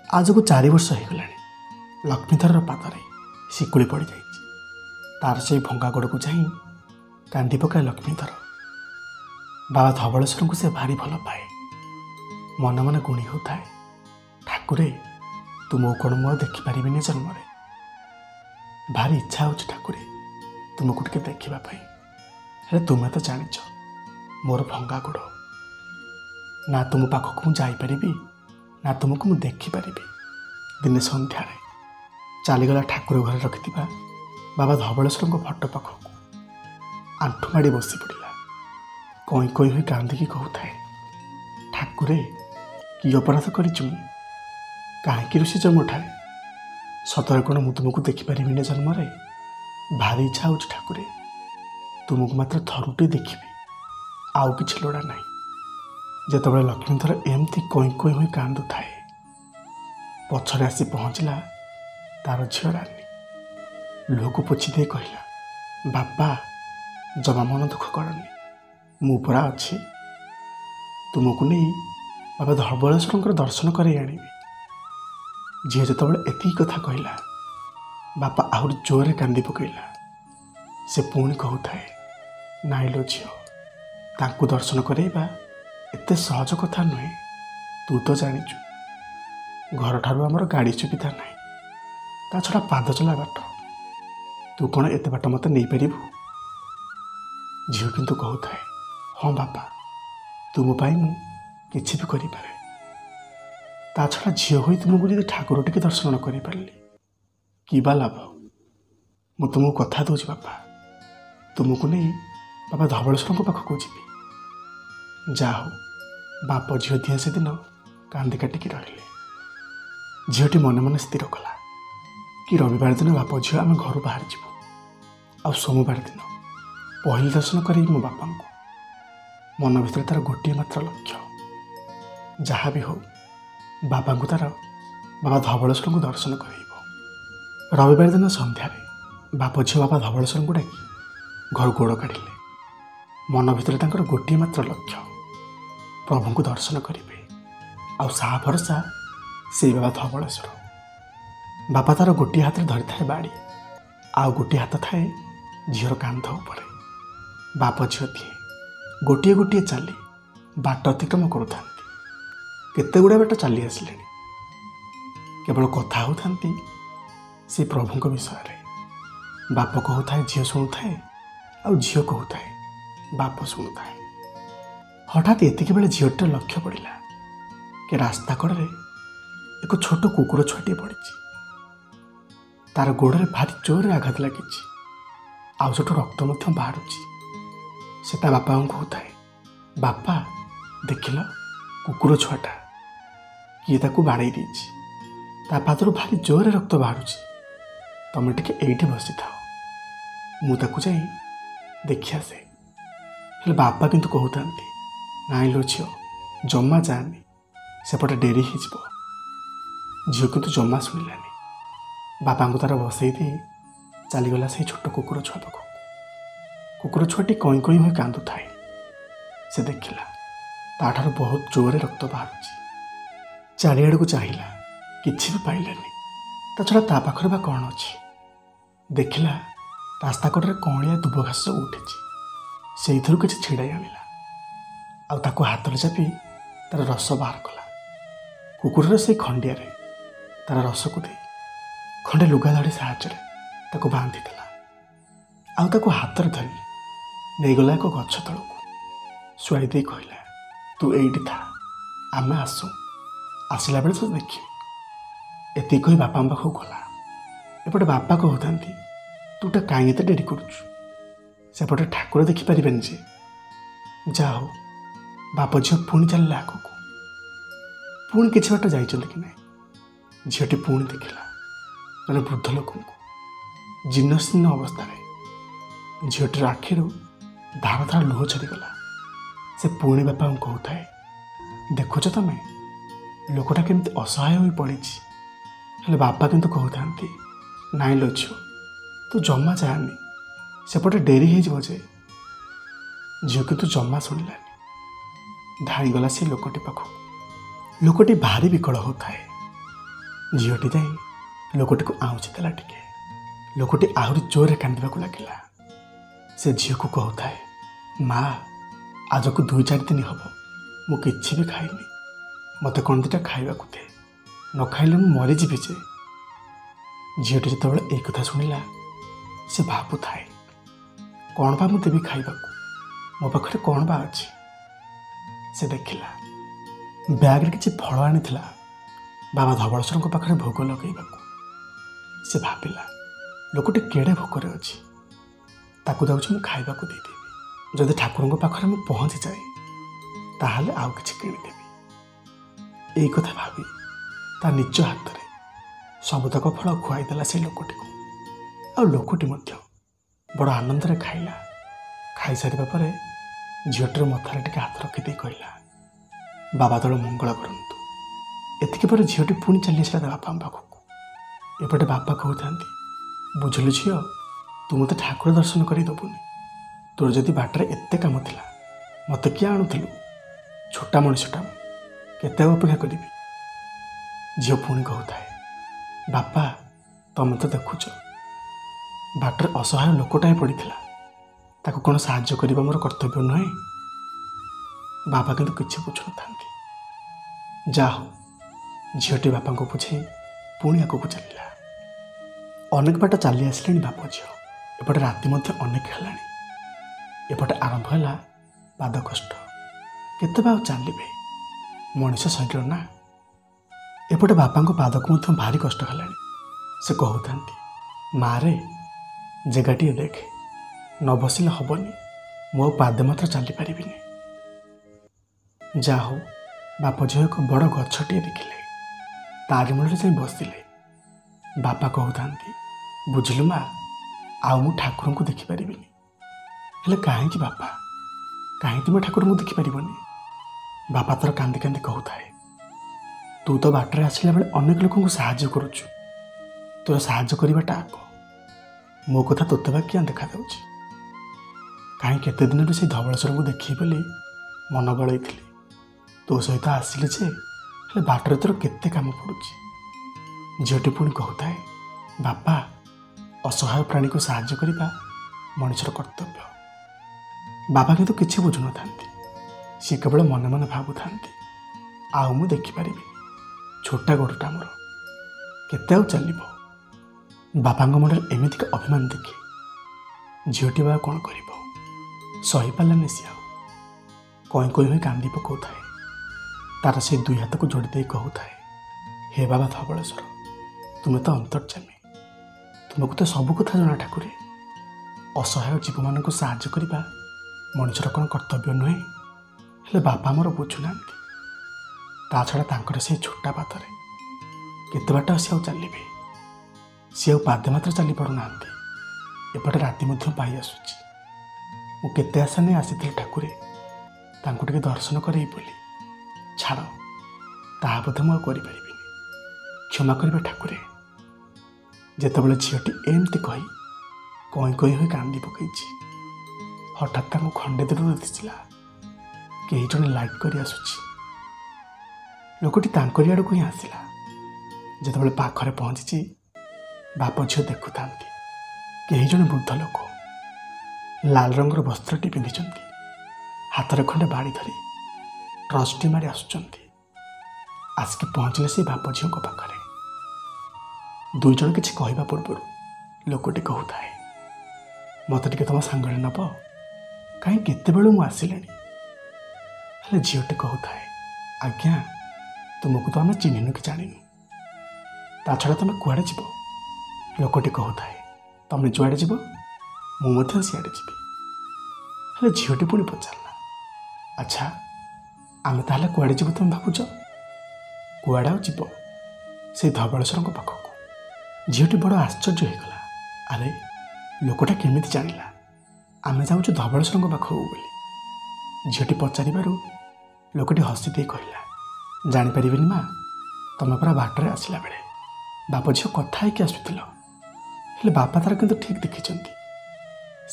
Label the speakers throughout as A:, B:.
A: आज को 4 वर्ष हो गला लक्ष्मीधर पादरे शिकुड़ी पड़ जा तार से भंगा गोड़ को जाई कांदी पकाए लक्ष्मीधर। बाबा धवलेश्वर को से भारी भल पाए मन मन गुणी होता है ठाकुरे तू मो कौन मुह देखिपारे जन्म भारी इच्छा हो ठाकुरे तुमको टे देखापी हेले तुम्हें तो जाच मोर भंगा गोड़ ना तुम पाखक मुझापरि ना तुमको मुझे देखिपारि। दिने सन्ध्यारे चलीगला ठाकुर घर रखि बाबा धवलेश्वर फटो पाखक आंठू माड़ी बसी पड़ा कई कई हुई कांदिकी कहूए ठाकुरे कि अपराध कर कहीं रुषिच मोठारे सतरे कौन मु तुमको देखिपारि जन्म भारी इच्छा हो ठाकुरे तुमको मात्र थरुटे देखी आउ कि लोड़ा ना जिते लक्ष्मीधर एमती कई कई हुई कांदु थाए पछरे आसी पहुँचला तार झील रानी लुह को पोछि दे कहला बापा जमा मन दुख करनी मु परा अच्छी तुमको नहीं बाबा धवलेश्वर दर्शन कर आनी। झील जो एति कथा कहला बापा आहरी जोरे कांदी पकईला से पुणी कहूए नाई लो झील तांकु दर्शन करवा एते सहज कथा नुहे तू तो जाचु घर ठारू आमर गाड़ी सुविधा ना ता छड़ा पाद चला बाट तू कौन एत बाट मत नहीं पारू। झील किंतु कहूए हाँ बापा तुम मु किछि भी करि पारे ता छड़ा झील हो तुमको जो ठाकुर टे दर्शन न कर पारे कि बा लाभ मु तुमको कथा दूँ बापा तुमको नहीं बाबा धवलेश्वर पाखक जी जा हो बाप झील दिए से दिन कांदी काटिकी रहिले। झीलटी मन मन स्थिर कला कि रविवार दिन बाप झील आम घर बाहर जीवु आ सोमवार दिन पहली दर्शन कर मो बापा को मन भर तार गोटे मात्र लक्ष्य जहाँ भी हो बाबा को तार बाबा धवलेश्वर को दर्शन कर। रविवार दिन सन्धार बाप झील बाबा धवलेश्वर को डाकी घर गोड़ काढ़े मन भर तांकर गोटे मात्र लक्ष्य प्रभु को दर्शन करेंगे आउ साहा भरसा से बाबा धवलेश्वर। बापा तार गोटे हाथ धरी थाए बाड़ी आउ गोटे हाथ थाए झीर कांध उपर बाप झील दिए गोटे गोटे चली बाट अतिक्रम करुता केते गुड़ा बाट चली आसिले केवल कथा होता से प्रभु विषय बाप कहूए झील शुणुए आ झील कहूए बाप शुणुए। हठात एतिक बेले झीलटर लक्ष्य पड़ा कि रास्ता कड़े एक छोट कुकुर छुआटे पड़ी तार गोड़े भारी जोर आघात लगी आउ छोट रक्त बाहर से बापा कहूए बापा देखिल कुकुर छुआटा किए ताकू बाड़े ता पादर भारी जोर रक्त बाहर तमें टे ये बसी था मुझे जा देखी आसे हेले बापा किंतु कहता नाई लो झील जमा जानी सेपटे डेरी हो झील किंतु जमा शुणिलानी बापा को तार बसई दे चलीगला से छोट कुकुर छुआ पाख कुकुर छुआटी कई कई हुई कांदु थाए से देखिला ताठार बहुत जोरे रक्त बाहर चारिआड़ को चाहिला किछि भी पाइलानी ता छड़ा ता पाखरे बा कौन अच्छी देखिला रास्ता कड़े कौड़िया दुब घास उठी से किसी छिड़ाई आनिला आउ ताको हाथ में चापी तार रस बाहर कला कुकुर से खंडिया तार रस को दे खंडे लुगा धड़ी साहाय्य बांधी देला आउ ताको हाथ में धरी नहीं गला एक गछ तल को शुआई दे कहला तू एठी था आमे आसू आसला बेले तो देखी एति कही बापा पाखक गला एपटे बापा कहते तूटा कहीं एत डेरी करुपटे ठाकुर देखिपारे जे जा हो बाप झील पुणी चलने आगक पुणी कि बाट जा कि ना झीलटी पुणी देखला मैंने वृद्ध लोक जीर्ण शीर्ण अवस्था झीलटीर आखिर धार धार लुह झरीगला से पुणी बापा कहूए देखुच तमें लोकटा केमती असहाय हो पड़ी हेले बापा किंतु कहते नाई लो झील तू जमा जानी सेपटे डेरी हो झील किंतु जमा शुणिलानी धाईगला से लोकटी पाख लोकटी भारी विकल होता है ଝିଅଟି ଯାଇ ଲୋକଟିକୁ ଆଉଁଛି ଦେଲା ଟିକେ। ଲୋକଟି ଆହୁରି ଜୋରରେ କାନ୍ଦିବାକୁ ଲାଗିଲା। ସେ ଝିଅକୁ କହୁଥାଏ, ମା, ଆଜକୁ 2-4 ଦିନ ହେବ ମୁଁ କିଛି ବି ଖାଇନି। ମୋତେ କ'ଣ ଦିଟା ଖାଇବାକୁ ଦେ, ନ ଖାଇଲେ ମୁଁ ମରିଯିବି ଯେ। ଝିଅଟି ଯେତେବେଳେ ଏଇ କଥା ଶୁଣିଲା, ସେ ଭାବୁଥାଏ, କ'ଣ ବା ମୁଁ ଦେବି ଖାଇବାକୁ, ମୋ ପାଖରେ କ'ଣ ବା ଅଛି। ସେ ଦେଖିଲା ବ୍ୟାଗରେ କିଛି ଫଳ ଆଣିଥିଲା ବାବା ଧବଳେଶ୍ୱରଙ୍କ ପାଖରେ ଭୋଗ ଲଗେଇବାକୁ। ସେ ଭାବିଲା, ଲୋକଟି କେଡ଼େ ଭୋକରେ ଅଛି, ତାକୁ ଯାଉଛି ମୁଁ ଖାଇବାକୁ ଦେଇଦେବି। ଯଦି ଠାକୁରଙ୍କ ପାଖରେ ମୁଁ ପହଞ୍ଚିଯାଏ ତାହେଲେ ଆଉ କିଛି କିଣିଦେବି। ଏଇ କଥା ଭାବି ତା ନିଜ ହାତରେ ସବୁତକ ଫଳ ଖୁଆଇଦେଲା ସେ ଲୋକଟିକୁ। ଆଉ ଲୋକଟି ମଧ୍ୟ ବଡ଼ ଆନନ୍ଦରେ ଖାଇଲା। ଖାଇସାରିବା ପରେ ଝିଅଟିର ମଥାରେ ଟିକେ ହାତ ରଖିଦେଇ କହିଲା, ବାବା ତୋର ମଙ୍ଗଳ କରନ୍ତୁ। ଏତିକି ପରେ ଝିଅଟି ପୁଣି ଚାଲି ଆସିଲା ତା ବାପାଙ୍କ ପାଖକୁ। ଏପଟେ ବାପା କହୁଥାନ୍ତି, ବୁଝିଲୁ ଝିଅ, ତୁ ମୋତେ ଠାକୁର ଦର୍ଶନ କରିଦେବୁନି। ତୋର ଯଦି ବାଟରେ ଏତେ କାମ ଥିଲା ମୋତେ କିଏ ଆଣୁଥିଲୁ? ଛୋଟା ମଣିଷଟା ମୁଁ, କେତେ ଆଉ ଅପେକ୍ଷା କରିବି? ଝିଅ ପୁଣି କହୁଥାଏ, ବାପା ତମେ ତ ଦେଖୁଛ ବାଟରେ ଅସହାୟ ଲୋକଟାଏ ପଡ଼ିଥିଲା, ତାକୁ କ'ଣ ସାହାଯ୍ୟ କରିବା ମୋର କର୍ତ୍ତବ୍ୟ ନୁହେଁ? ବାବା କିନ୍ତୁ କିଛି ବୁଝୁନଥାନ୍ତି। ଯାହା ହଉ, ଝିଅଟି ବାପାଙ୍କୁ ବୁଝେଇ ପୁଣି ଆଗକୁ ଚାଲିଲା। ଅନେକ ବାଟ ଚାଲି ଆସିଲେଣି ବାପ ଝିଅ। ଏପଟେ ରାତି ମଧ୍ୟ ଅନେକ ହେଲାଣି। ଏପଟେ ଆରମ୍ଭ ହେଲା ପାଦ କଷ୍ଟ। କେତେ ବା ଆଉ ଚାଲିବେ, ମଣିଷ ଶରୀର ନା। ଏପଟେ ବାପାଙ୍କ ପାଦକୁ ମଧ୍ୟ ଭାରି କଷ୍ଟ ହେଲାଣି। ସେ କହୁଥାନ୍ତି, ମା ରେ, ଜାଗାଟିଏ ଦେଖେ, ନ ବସିଲେ ହବନି, ମୁଁ ଆଉ ପାଦେ ମାତ୍ର ଚାଲିପାରିବିନି। ଯାହା ହଉ, ବାପ ଝିଅ ଏକ ବଡ଼ ଗଛଟିଏ ଦେଖିଲେ, ତାରି ମୂଳରେ ଯାଇ ବସିଲେ। ବାପା କହୁଥାନ୍ତି, ବୁଝିଲୁ ମା, ଆଉ ମୁଁ ଠାକୁରଙ୍କୁ ଦେଖିପାରିବିନି। ହେଲେ କାହିଁକି ବାପା, କାହିଁ ତୁମେ ଠାକୁରଙ୍କୁ ଦେଖିପାରିବନି? ବାପା ତୋର କାନ୍ଦି କାନ୍ଦି କହୁଥାଏ, ତୁ ତ ବାଟରେ ଆସିଲା ବେଳେ ଅନେକ ଲୋକଙ୍କୁ ସାହାଯ୍ୟ କରୁଛୁ, ତୋର ସାହାଯ୍ୟ କରିବାଟା ଆଗ। ମୋ କଥା ତୋତେ ବା କିଆଁ ଦେଖାଯାଉଛି? କାହିଁ କେତେ ଦିନରୁ ସେଇ ଧବଳେଶ୍ୱରଙ୍କୁ ଦେଖିବି ବୋଲି ମନ ବଳେଇଥିଲି। ତୋ ସହିତ ଆସିଲି ଯେ, ହେଲେ ବାଟରେ ତୋର କେତେ କାମ ପଡ଼ୁଛି। ଝିଅଟି ପୁଣି କହୁଥାଏ, ବାପା, ଅସହାୟ ପ୍ରାଣୀକୁ ସାହାଯ୍ୟ କରିବା ମଣିଷର କର୍ତ୍ତବ୍ୟ। ବାବା କିନ୍ତୁ କିଛି ବୁଝୁନଥାନ୍ତି। ସେ କେବଳ ମନେ ମନେ ଭାବୁଥାନ୍ତି, ଆଉ ମୁଁ ଦେଖିପାରିବି, ଛୋଟା ଗୋଡ଼ଟା ମୋର, କେତେ ଆଉ ଚାଲିବ। ବାପାଙ୍କ ମନରେ ଏମିତିକା ଅଭିମାନ ଦେଖି ଝିଅଟି ବା କ'ଣ କରିବ? ସହିପାରିଲାନି ସେ ଆଉ। କଇଁ କଇଁ ହୋଇ କାନ୍ଦି ପକାଉଥାଏ। ତାର ସେ 2 ହାତକୁ ଯୋଡ଼ି ଦେଇ କହୁଥାଏ, ହେ ବାବା ଧବଳେଶ୍ୱର, ତୁମେ ତ ଅନ୍ତର୍ଯ୍ୟାମୀ, ତୁମକୁ ତ ସବୁ କଥା ଜଣା ଠାକୁରେ। ଅସହାୟ ଜୀବମାନଙ୍କୁ ସାହାଯ୍ୟ କରିବା ମଣିଷର କ'ଣ କର୍ତ୍ତବ୍ୟ ନୁହେଁ? ହେଲେ ବାପା ଆମର ବୁଝୁନାହାନ୍ତି। ତା ଛଡ଼ା ତାଙ୍କର ସେଇ ଛୋଟା ପାଦରେ କେତେ ବାଟ ସେ ଆଉ ଚାଲିବେ? ସେ ଆଉ ପାଦେ ମାତ୍ର ଚାଲିପାରୁନାହାନ୍ତି। ଏପଟେ ରାତି ମଧ୍ୟ ପାଇ ଆସୁଛି। ମୁଁ କେତେ ଆଶା ନେଇ ଆସିଥିଲି ଠାକୁରେ, ତାଙ୍କୁ ଟିକେ ଦର୍ଶନ କରେଇ ବୋଲି। ଛାଡ଼, ତାହା ବୋଧେ ମୁଁ ଆଉ କରିପାରିବିନି। କ୍ଷମା କରିବେ ଠାକୁରେ। ଯେତେବେଳେ ଝିଅଟି ଏମିତି କହି କଇଁ କଇଁ ହୋଇ କାନ୍ଦି ପକାଇଛି, ହଠାତ୍ ତାଙ୍କୁ ଖଣ୍ଡେ ଦୂରରୁ ଦିଶିଲା କେହି ଜଣେ ଲାଇଟ୍ କରି ଆସୁଛି। ଲୋକଟି ତାଙ୍କରି ଆଡ଼କୁ ହିଁ ଆସିଲା। ଯେତେବେଳେ ପାଖରେ ପହଞ୍ଚିଛି, ବାପ ଝିଅ ଦେଖୁଥାନ୍ତି, କେହି ଜଣେ ବୃଦ୍ଧ ଲୋକ ଲାଲ ରଙ୍ଗର ବସ୍ତ୍ରଟି ପିନ୍ଧିଛନ୍ତି, ହାତରେ ଖଣ୍ଡେ ବାଡ଼ି ଧରି ଟ୍ରଚଟି ମାରି ଆସୁଛନ୍ତି। ଆସିକି ପହଞ୍ଚିଲେ ସେ ବାପ ଝିଅଙ୍କ ପାଖରେ। 2 ଜଣ କିଛି କହିବା ପୂର୍ବରୁ ଲୋକଟି କହୁଥାଏ, ମୋତେ ଟିକେ ତୁମ ସାଙ୍ଗରେ ନେବ, କାହିଁ କେତେବେଳୁ ମୁଁ ଆସିଲିଣି। ହେଲେ ଝିଅଟି କହୁଥାଏ, ଆଜ୍ଞା, ତୁମକୁ ତ ଆମେ ଚିହ୍ନିନୁ କି ଜାଣିନୁ, ତା ଛଡ଼ା ତୁମେ କୁଆଡ଼େ ଯିବ? ଲୋକଟି କହୁଥାଏ, ତୁମେ ଯୁଆଡ଼େ ଯିବ ମୁଁ ମଧ୍ୟ ସିଆଡ଼େ ଯିବି। ହେଲେ ଝିଅଟି ପୁଣି ପଚାରିଲା, ଆଚ୍ଛା, ଆମେ ତାହେଲେ କୁଆଡ଼େ ଯିବୁ ତୁମେ ଭାବୁଛ? କୁଆଡ଼େ ଆଉ ଯିବ? ସେଇ ଧବଳେଶ୍ୱରଙ୍କ ପାଖକୁ। ଝିଅଟି ବଡ଼ ଆଶ୍ଚର୍ଯ୍ୟ ହୋଇଗଲା। ଆରେ, ଲୋକଟା କେମିତି ଜାଣିଲା ଆମେ ଯାଉଛୁ ଧବଳେଶ୍ୱରଙ୍କ ପାଖକୁ ବୋଲି? ଝିଅଟି ପଚାରିବାରୁ ଲୋକଟି ହସି ଦେଇ କହିଲା, ଜାଣିପାରିବିନି ମା, ତମେ ପରା ବାଟରେ ଆସିଲା ବେଳେ ବାପ ଝିଅ କଥା ହେଇକି ଆସୁଥିଲ। ହେଲେ ବାପା ତାର କିନ୍ତୁ ଠିକ୍ ଦେଖିଛନ୍ତି,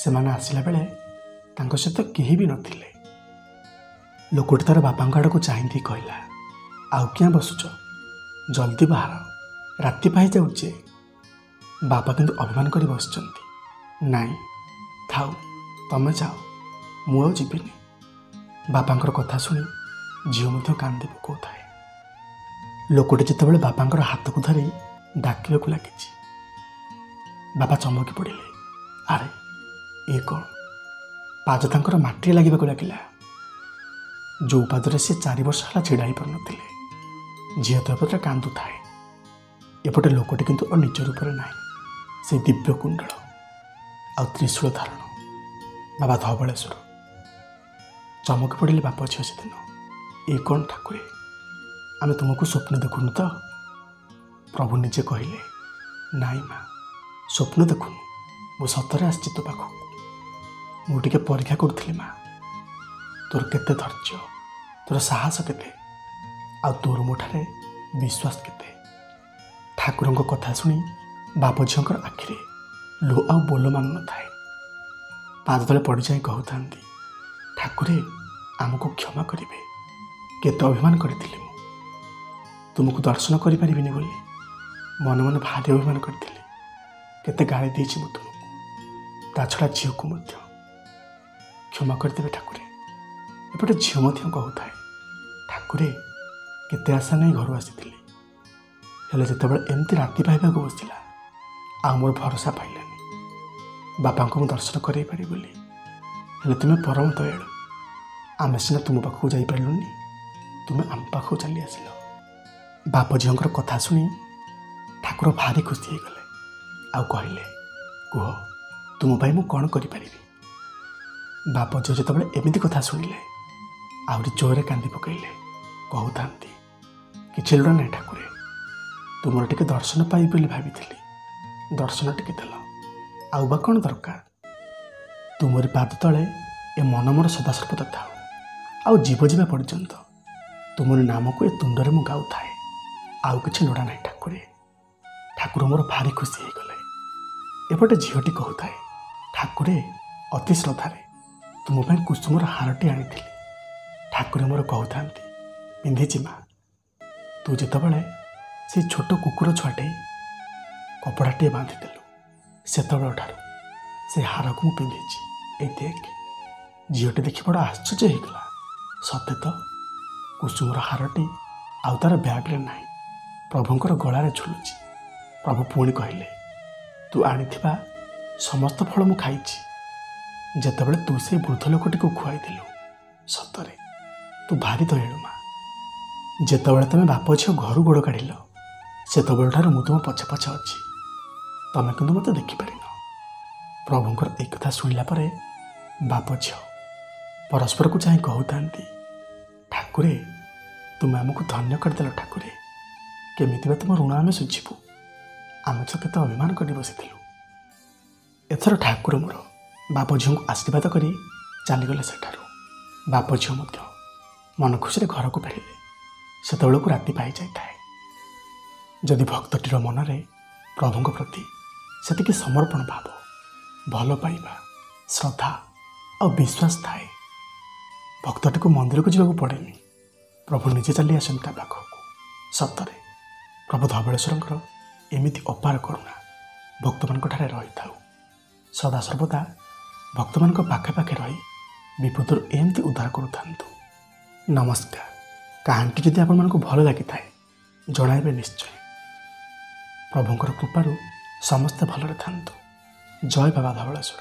A: ସେମାନେ ଆସିଲା ବେଳେ ତାଙ୍କ ସହିତ କେହି ବି ନଥିଲେ। ଲୋକଟି ତାର ବାପାଙ୍କ ଆଡ଼କୁ ଚାହିଁ ଦେଇ କହିଲା, ଆଉ କିଆଁ ବସୁଛ, ଜଲ୍ଦି ବାହାର, ରାତି ପାଇଯାଉଛି। ବାପା କିନ୍ତୁ ଅଭିମାନ କରି ବସିଛନ୍ତି। ନାଇଁ ଥାଉ, ତମେ ଯାଅ, ମୁଁ ଆଉ ଯିବିନି। ବାପାଙ୍କର କଥା ଶୁଣି ଝିଅ ମଧ୍ୟ କାନ୍ଦି ପକାଉଥାଏ। ଲୋକଟି ଯେତେବେଳେ ବାପାଙ୍କର ହାତକୁ ଧରି ଡାକିବାକୁ ଲାଗିଛି, ବାପା ଚମକି ପଡ଼ିଲେ। ଆରେ ଏ କ'ଣ? ପାଦ ତାଙ୍କର ମାଟିରେ ଲାଗିବାକୁ ଲାଗିଲା, ଯେଉଁ ପାଦରେ ସେ 4 ବର୍ଷ ହେଲା ଛିଡ଼ା ହେଇପାରୁନଥିଲେ। ଝିଅ ତ ଏପଟେ କାନ୍ଦୁଥାଏ, ଏପଟେ ଲୋକଟି କିନ୍ତୁ ନିଜ ରୂପରେ ନାହିଁ। ସେ ଦିବ୍ୟ କୁଣ୍ଡଳ ଆଉ ତ୍ରିଶୂଳ ଧାରଣ ବାବା ଧବଳେଶ୍ୱର। ଚମକି ପଡ଼ିଲେ ବାପ ଝିଅ ସେଦିନ। ଏ କ'ଣ ଠାକୁରେ, ଆମେ ତୁମକୁ ସ୍ୱପ୍ନ ଦେଖୁନୁ ତ? ପ୍ରଭୁ ନିଜେ କହିଲେ, ନାଇଁ ମା, ସ୍ୱପ୍ନ ଦେଖୁନୁ, ମୁଁ ସତରେ ଆସିଛି ତୋ ପାଖକୁ। ମୁଁ ଟିକେ ପରୀକ୍ଷା କରୁଥିଲି ମା, ତୋର କେତେ ଧୈର୍ଯ୍ୟ, ତୋର ସାହସ କେତେ, ଆଉ ତୋର ମୋ ଠାରେ ବିଶ୍ୱାସ କେତେ। ଠାକୁରଙ୍କ କଥା ଶୁଣି ବାପ ଝିଅଙ୍କର ଆଖିରେ ଲୁହ ଆଉ ବୋଲ ମାନୁ ନଥାଏ। ପାଦ ତଳେ ପଡ଼ିଯାଇ କହୁଥାନ୍ତି, ଠାକୁରେ ଆମକୁ କ୍ଷମା କରିବେ। କେତେ ଅଭିମାନ କରିଥିଲି ମୁଁ, ତୁମକୁ ଦର୍ଶନ କରିପାରିବିନି ବୋଲି ମନେ ମନେ ଭାରି ଅଭିମାନ କରିଥିଲି। କେତେ ଗାଳି ଦେଇଛି ମୁଁ ତୁମକୁ, ତା ଛଡ଼ା ଝିଅକୁ ମଧ୍ୟ। କ୍ଷମା କରିଦେବେ ଠାକୁରେ। ଏପଟେ ଝିଅ ମଧ୍ୟ କହୁଥାଏ, ଠାକୁରେ କେତେ ଆଶା ନେଇ ଘରୁ ଆସିଥିଲି, ହେଲେ ଯେତେବେଳେ ଏମିତି ରାତି ପାଇବାକୁ ବସିଲା, ଆଉ ମୋର ଭରସା ପାଇଲାନି। ବାପାଙ୍କୁ ମୁଁ ଦର୍ଶନ କରାଇ ପାରିବି ବୋଲି, ହେଲେ ତୁମେ ପରମ ଦୟାଳୁ। ଆମେ ସିନା ତୁମ ପାଖକୁ ଯାଇପାରିଲୁନି, ତୁମେ ଆମ ପାଖକୁ ଚାଲି ଆସିଲ। ବାପ ଝିଅଙ୍କର କଥା ଶୁଣି ଠାକୁର ଭାରି ଖୁସି ହେଇଗଲେ, ଆଉ କହିଲେ, କୁହ ତୁମ ପାଇଁ ମୁଁ କ'ଣ କରିପାରିବି। ବାପ ଝିଅ ଯେତେବେଳେ ଏମିତି କଥା ଶୁଣିଲେ, ଆହୁରି ଜୋରରେ କାନ୍ଦି ପକାଇଲେ। କହୁଥାନ୍ତି, କିଛି ଲୋଡ଼ା ନାହିଁ ଠାକୁରେ, ତୁମର ଟିକେ ଦର୍ଶନ ପାଇବି ବୋଲି ଭାବିଥିଲି, ଦର୍ଶନ ଟିକେ ଦେଲ, ଆଉ ବା କ'ଣ ଦରକାର। ତୁମରି ପାଦ ତଳେ ଏ ମନ ମୋର ସଦାସର୍ବଦା ଥାଉ, ଆଉ ଜୀବ ଯିବା ପର୍ଯ୍ୟନ୍ତ ତୁମରି ନାମକୁ ଏ ତୁଣ୍ଡରେ ମୁଁ ଗାଉଥାଏ। ଆଉ କିଛି ଲୋଡ଼ା ନାହିଁ ଠାକୁରେ। ଠାକୁର ମୋର ଭାରି ଖୁସି ହେଇଗଲେ। ଏପଟେ ଝିଅଟି କହୁଥାଏ, ଠାକୁରେ ଅତି ଶ୍ରଦ୍ଧାରେ ତୁମ ପାଇଁ କୁସୁମର ହାରଟି ଆଣିଥିଲି। ଠାକୁରେ ମୋର କହୁଥାନ୍ତି, ପିନ୍ଧିଛି ମା। ତୁ ଯେତେବେଳେ ସେଇ ଛୋଟ କୁକୁର ଛୁଆଟେ କପଡ଼ାଟିଏ ବାନ୍ଧିଦେଲୁ, ସେତେବେଳେ ଠାରୁ ସେ ହାରକୁ ମୁଁ ପିନ୍ଧିଛି। ଏଇ ଦେଖ। ଝିଅଟି ଦେଖି ବଡ଼ ଆଶ୍ଚର୍ଯ୍ୟ ହେଇଗଲା। ସତେ ତ, କୁସୁମର ହାରଟି ଆଉ ତାର ବ୍ୟାଗ୍ରେ ନାହିଁ, ପ୍ରଭୁଙ୍କର ଗଳାରେ ଝୁଲୁଛି। ପ୍ରଭୁ ପୁଣି କହିଲେ, ତୁ ଆଣିଥିବା ସମସ୍ତ ଫଳ ମୁଁ ଖାଇଛି। ଯେତେବେଳେ ତୁ ସେଇ ବୃଦ୍ଧ ଲୋକଟିକୁ ଖୁଆଇଥିଲୁ, ସତରେ ତୁ ଭାରି ଦୟାଳୁ ମା। ଯେତେବେଳେ ତମେ ବାପ ଝିଅ ଘରୁ ଗୋଡ଼ କାଢ଼ିଲ, ସେତେବେଳେ ଠାରୁ ମୁଁ ତୁମ ପଛେ ପଛେ ଅଛି, ତମେ କିନ୍ତୁ ମୋତେ ଦେଖିପାରିନ। ପ୍ରଭୁଙ୍କର ଏଇ କଥା ଶୁଣିଲା ପରେ ବାପ ଝିଅ ପରସ୍ପରକୁ ଚାହିଁ କହୁଥାନ୍ତି, ଠାକୁରେ ତୁମେ ଆମକୁ ଧନ୍ୟ କରିଦେଲ ଠାକୁରେ। କେମିତି ବା ତୁମ ଋଣ ଆମେ ଶୁଝିବୁ, ଆମେ ତ କେତେ ଅଭିମାନ କରି ବସିଥିଲୁ। ଏଥର ଠାକୁର ମୋର ବାପ ଝିଅଙ୍କୁ ଆଶୀର୍ବାଦ କରି ଚାଲିଗଲେ ସେଠାରୁ। ବାପ ଝିଅ ମଧ୍ୟ ମନ ଖୁସିରେ ଘରକୁ ଫେରିଲେ। ସେତେବେଳକୁ ରାତି ପାଇଯାଇଥାଏ। ଯଦି ଭକ୍ତଟିର ମନରେ ପ୍ରଭୁଙ୍କ ପ୍ରତି ସେତିକି ସମର୍ପଣ ଭାବ, ଭଲ ପାଇବା, ଶ୍ରଦ୍ଧା ଆଉ ବିଶ୍ୱାସ ଥାଏ, ଭକ୍ତଟିକୁ ମନ୍ଦିରକୁ ଯିବାକୁ ପଡ଼େନି, ପ୍ରଭୁ ନିଜେ ଚାଲି ଆସନ୍ତି ତା ପାଖକୁ। ସତରେ ପ୍ରଭୁ ଧବଳେଶ୍ୱରଙ୍କର ଏମିତି ଅପାର କରୁଣା ଭକ୍ତମାନଙ୍କ ଠାରେ ରହିଥାଉ। ସଦାସର୍ବଦା ଭକ୍ତମାନଙ୍କ ପାଖେ ପାଖେ ରହି ବିପଦରୁ ଏମିତି ଉଦ୍ଧାର କରୁଥାନ୍ତୁ। ନମସ୍କାର। କାହାଣୀଟି ଯଦି ଆପଣମାନଙ୍କୁ ଭଲ ଲାଗିଥାଏ, ଜଣାଇବେ ନିଶ୍ଚୟ। ପ୍ରଭୁଙ୍କର କୃପାରୁ ସମସ୍ତେ ଭଲରେ ଥାନ୍ତୁ। ଜୟ ବାବା ଧବଳେଶ୍ୱର।